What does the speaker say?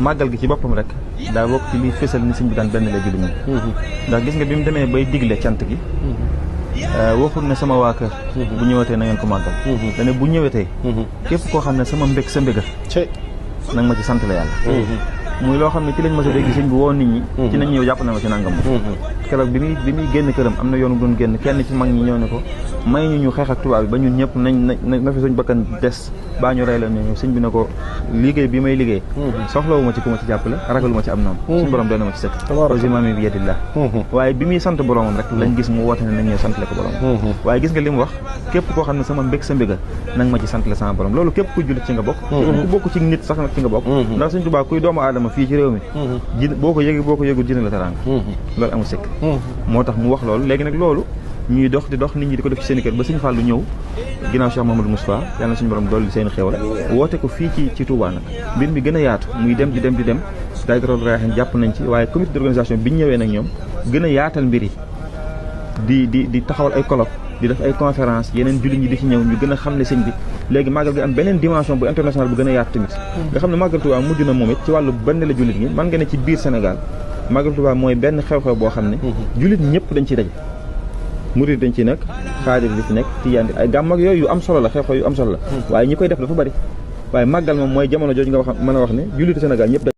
màggal gi ci boppam rek daa bokk ci liy fésal ni sëñ bi daan benn la julli ñi ndax gis nga bi mu demee bay digle cant gi waxul ne sama waa kër bu ñëwatee na ngeen ko màggal dane bu ñëwetee képp koo xam ne sama mbég sa mbéga nag ma ci sant la yàlla muy loo xam ne ci lañ mos a dégg sëñ bi woo nit ñi ci nañ ñëw jàpp na ma ci nangam keroog bi muy génn këram am na yoonu doon génn kenn ci mag ñi ñëw ne ko may ñu xeex ak tubaab bi ba ñun ñëpp na fi suñ bakkan des baa ñu rey la ñu sëñ bi ne ko liggéey bi may liggéey soxlawu ma ci ku ma ci jàppale ragalu ma ci am noonu suñu borom doon na ma ci sëkk ausimami bi yedillah waaye bi muy sant boromam rek lañ gis mu woote ne nañ ñëw sant le ko borom waaye gis nga li mu wax képp koo xam ne sama mbég sa mbéga nag ma ci sant la sama borom loolu képp ku jullit ci nga bokk ku bokk ci nit sax nag ci nga bokk ndax suñ tubaab kuy doomu aadama fii ci réew mi ji boo ko yëgul dina la taraanga loolu amul sëkk moo tax mu wax loolu léegi nag loolu ñuy dox di dox nit ñi di ko def ci seen i kër ba Sëñ Fallu ñëw ginnaaw Cheikh Mouhamadou Moustapha yàlla na suñu borom dolli seen xéewal woote ko fii ci Touba nag mbir mi gën a yaatu muy dem di dem daayira Rawdu jàpp nañ ci waaye comité d'organisation bi ñu ñëwee nag ñoom gën a yaatal mbir yi di taxawal ay colloque di def ay conférence yeneen jullit ñi di ci ñëw ñu gën a xam ne sëñ bi léegi màggal gi am beneen dimension bu international bu gën a yaatu tamit nga xam ne màggal Touba mujj na moom it ci wàllu benn la jullit ñi man nga ne ci biir Sénégal màggal Touba mooy benn xew-xew boo xam ne jullit ñi ñëpp dañ ciy daje murid dañ ci nekk xaadir di ci nekk tijaan ay gàmm ak yooyu yu am solo la xew-xew yu am solo la waaye ñi koy def dafa bari waaye màggal moom mooy jamono jooju nga wax mën a wax ne jullitu Sénégal ñëpp